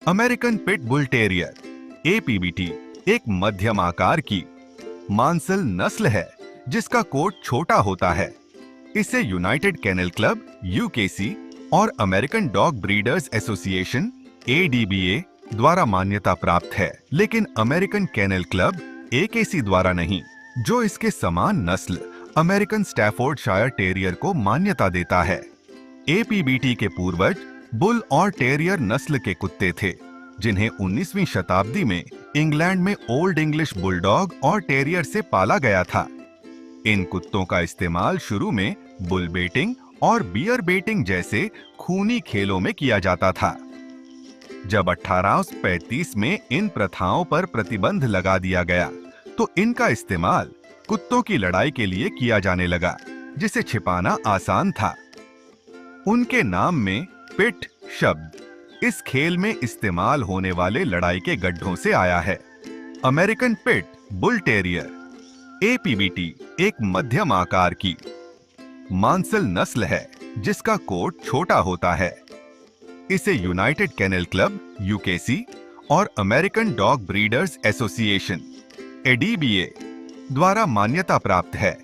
American pit bull terrier एपीबीटी एक मध्यम आकार की मांसल नस्ल है जिसका कोट छोटा होता है। इसे यूनाइटेड केनल क्लब यूकेसी और अमेरिकन डॉग ब्रीडर्स एसोसिएशन एडीबीए द्वारा मान्यता प्राप्त है, लेकिन अमेरिकन केनल क्लब एकेसी द्वारा नहीं, जो इसके समान नस्ल अमेरिकन स्टैफोर्डशायर टेरियर को मान्यता देता है। एपीबीटी के पूर्वज बुल और टेरियर नस्ल के कुत्ते थे, जिन्हें 19वीं शताब्दी में इंग्लैंड में ओल्ड इंग्लिश बुलडॉग और टेरियर से पाला गया था। इन कुत्तों का इस्तेमाल शुरू में बुल बेटिंग और बियर बेटिंग जैसे खूनी खेलों में किया जाता था। जब 1835 में इन प्रथाओं पर प्रतिबंध लगा दिया गया, तो इनका इस्तेमाल कुत्तों की लड़ाई के लिए किया जाने लगा, जिसे छिपाना आसान था। उनके नाम में पिट शब्द इस खेल में इस्तेमाल होने वाले लड़ाई के गड्ढों से आया है। अमेरिकन पिट बुल टेरियर एपीबीटी एक मध्यम आकार की मांसल नस्ल है जिसका कोट छोटा होता है। इसे यूनाइटेड केनल क्लब यूकेसी और अमेरिकन डॉग ब्रीडर्स एसोसिएशन एडीबीए द्वारा मान्यता प्राप्त है,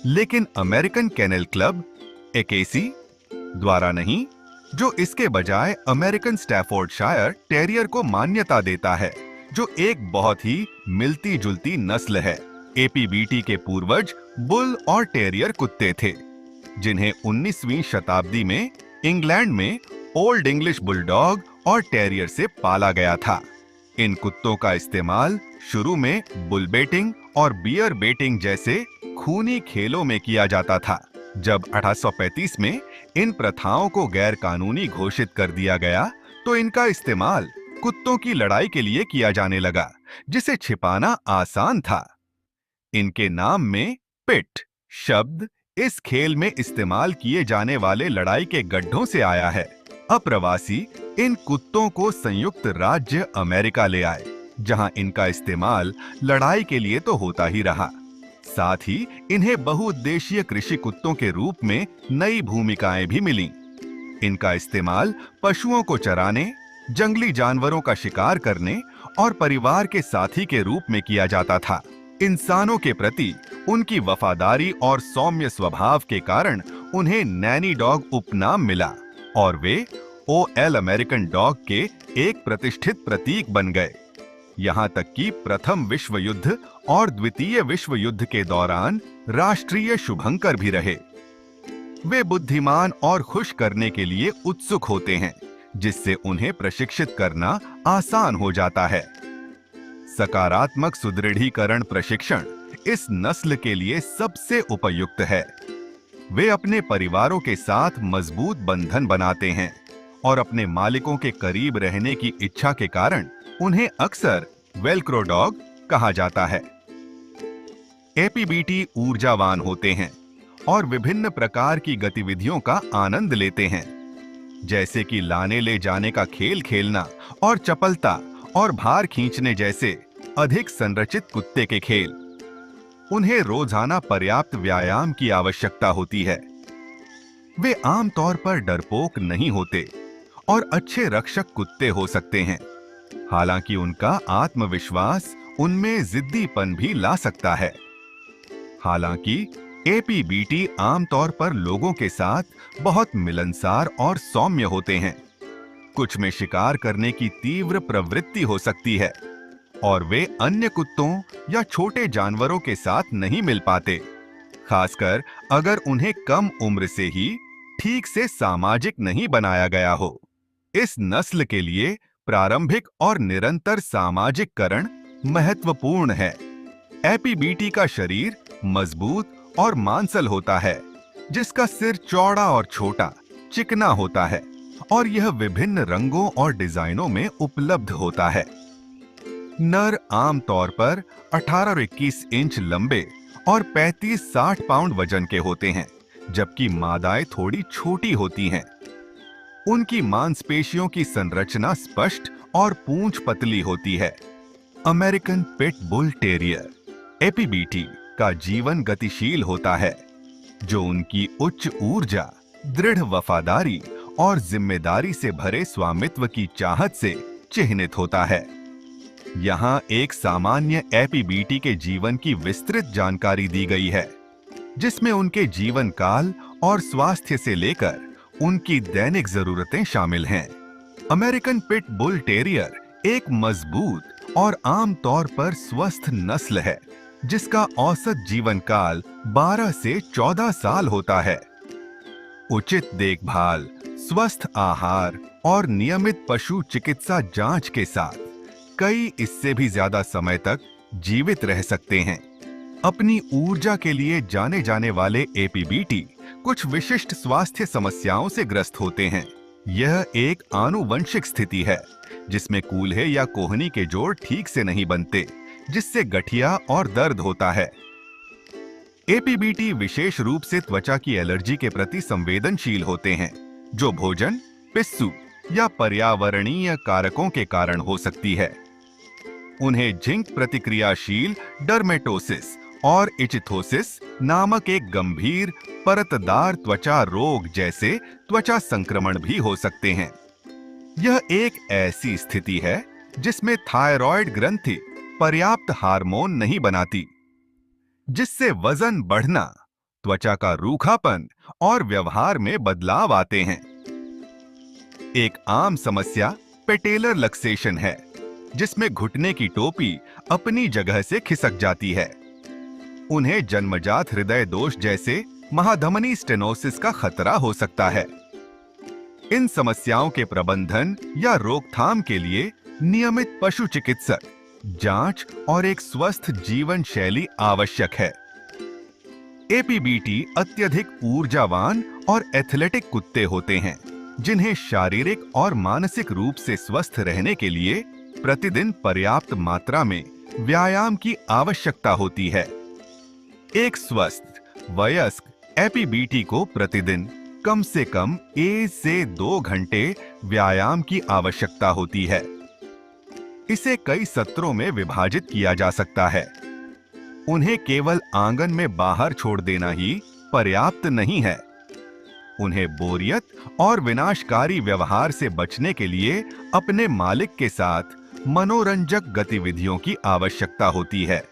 लेकिन अमेरिकन केनल क्लब एकेसी द्वारा नहीं, जो इसके बजाय अमेरिकन स्टैफोर्डशायर टेरियर को मान्यता देता है, जो एक बहुत ही मिलती जुलती नस्ल है। एपीबीटी के पूर्वज बुल और टेरियर कुत्ते थे, जिन्हें 19वीं शताब्दी में इंग्लैंड में ओल्ड इंग्लिश बुलडॉग और टेरियर से पाला गया था। इन कुत्तों का इस्तेमाल शुरू में बुल बेटिंग और बियर बेटिंग जैसे खूनी खेलों में किया जाता था। जब 1835 में इन प्रथाओं को गैर कानूनी घोषित कर दिया गया, तो इनका इस्तेमाल कुत्तों की लड़ाई के लिए किया जाने लगा, जिसे छिपाना आसान था। इनके नाम में पिट शब्द इस खेल में इस्तेमाल किए जाने वाले लड़ाई के गड्ढों से आया है। अप्रवासी इन कुत्तों को संयुक्त राज्य अमेरिका ले आए, जहां इनका इस्तेमाल लड़ाई के लिए तो होता ही रहा, साथ ही इन्हें बहुउद्देशीय कृषि कुत्तों के रूप में नई भूमिकाएं भी मिलीं। इनका इस्तेमाल पशुओं को चराने, जंगली जानवरों का शिकार करने और परिवार के साथी के रूप में किया जाता था। इंसानों के प्रति उनकी वफादारी और सौम्य स्वभाव के कारण उन्हें नैनी डॉग उपनाम मिला और वे ओएल अमेरिकन डॉग के एक प्रतिष्ठित प्रतीक बन गए। यहाँ तक कि प्रथम विश्व युद्ध और द्वितीय विश्व युद्ध के दौरान राष्ट्रीय शुभंकर भी रहे। वे बुद्धिमान और खुश करने के लिए उत्सुक होते हैं, जिससे उन्हें प्रशिक्षित करना आसान हो जाता है। सकारात्मक सुदृढ़ीकरण प्रशिक्षण इस नस्ल के लिए सबसे उपयुक्त है। वे अपने परिवारों के साथ मजबूत बंधन बनाते हैं और अपने मालिकों के करीब रहने की इच्छा के कारण उन्हें अक्सर वेल्क्रो डॉग कहा जाता है। एपीबीटी ऊर्जावान होते हैं और विभिन्न प्रकार की गतिविधियों का आनंद लेते हैं, जैसे कि लाने ले जाने का खेल खेलना और चपलता और भार खींचने जैसे अधिक संरचित कुत्ते के खेल। उन्हें रोजाना पर्याप्त व्यायाम की आवश्यकता होती है। वे आमतौर पर डरपोक नहीं होते और अच्छे रक्षक कुत्ते हो सकते हैं, हालांकि उनका आत्मविश्वास उनमें जिद्दीपन भी ला सकता है। हालांकि एपीबीटी आमतौर पर लोगों के साथ बहुत मिलनसार और सौम्य होते हैं। कुछ में शिकार करने की तीव्र प्रवृत्ति हो सकती है और वे अन्य कुत्तों या छोटे जानवरों के साथ नहीं मिल पाते, खासकर अगर उन्हें कम उम्र से ही ठीक से सामाजिक नहीं बनाया गया हो। इस नस्ल के लिए प्रारंभिक और निरंतर सामाजिककरण महत्वपूर्ण है। एपीबीटी का शरीर मजबूत और मांसल होता है, जिसका सिर चौड़ा और छोटा, चिकना होता है और यह विभिन्न रंगों और डिजाइनों में उपलब्ध होता है। नर आमतौर पर 18 और 21 इंच लंबे और 35-60 पाउंड वजन के होते हैं, जबकि मादाएं थोड़ी छोटी होती हैं। उनकी मांसपेशियों की संरचना स्पष्ट और पूंछ पतली होती है। अमेरिकन पिट बुल टेरियर एपीबीटी का जीवन गतिशील होता है, जो उनकी उच्च ऊर्जा, दृढ़ वफादारी और जिम्मेदारी से भरे स्वामित्व की चाहत से चिह्नित होता है। यहाँ एक सामान्य एपीबीटी के जीवन की विस्तृत जानकारी दी गई है, जिसमें उनके जीवन काल और स्वास्थ्य से लेकर उनकी दैनिक जरूरतें शामिल हैं। अमेरिकन पिट बुल टेरियर एक मजबूत और आमतौर पर स्वस्थ नस्ल है, जिसका औसत जीवन काल 12 से 14 साल होता है। उचित देखभाल, स्वस्थ आहार और नियमित पशु चिकित्सा जांच के साथ कई इससे भी ज्यादा समय तक जीवित रह सकते हैं। अपनी ऊर्जा के लिए जाने जाने वाले एपीबीटी कुछ विशिष्ट स्वास्थ्य समस्याओं से ग्रस्त होते हैं। यह एक आनुवंशिक स्थिति है, जिसमें कूल्हे या कोहनी के जोड़ ठीक से नहीं बनते, जिससे गठिया और दर्द होता है। एपीबीटी विशेष रूप से त्वचा की एलर्जी के प्रति संवेदनशील होते हैं, जो भोजन, पिस्सू या पर्यावरणीय कारकों के कारण हो सकती है। उन्हें झिंक प्रतिक्रियाशील डर्मेटोसिस और इचिथोसिस नामक एक गंभीर परतदार त्वचा रोग जैसे त्वचा संक्रमण भी हो सकते हैं। यह एक ऐसी स्थिति है जिसमें थायराइड ग्रंथि पर्याप्त हार्मोन नहीं बनाती, जिससे वजन बढ़ना, त्वचा का रूखापन और व्यवहार में बदलाव आते हैं। एक आम समस्या पेटेलर लक्सेशन है, जिसमें घुटने की टोपी अपनी जगह से खिसक जाती है। उन्हें जन्मजात हृदय दोष जैसे महाधमनी स्टेनोसिस का खतरा हो सकता है। इन समस्याओं के प्रबंधन या रोकथाम के लिए नियमित पशु चिकित्सक, जांच और एक स्वस्थ जीवन शैली आवश्यक है। एपीबीटी अत्यधिक ऊर्जावान और एथलेटिक कुत्ते होते हैं, जिन्हें शारीरिक और मानसिक रूप से स्वस्थ रहने के लिए प्रतिदिन पर्याप्त मात्रा में व्यायाम की आवश्यकता होती है। एक स्वस्थ वयस्क एपीबीटी को प्रतिदिन कम से कम 1 से 2 घंटे व्यायाम की आवश्यकता होती है। इसे कई सत्रों में विभाजित किया जा सकता है। उन्हें केवल आंगन में बाहर छोड़ देना ही पर्याप्त नहीं है। उन्हें बोरियत और विनाशकारी व्यवहार से बचने के लिए अपने मालिक के साथ मनोरंजक गतिविधियों की आवश्यकता होती है।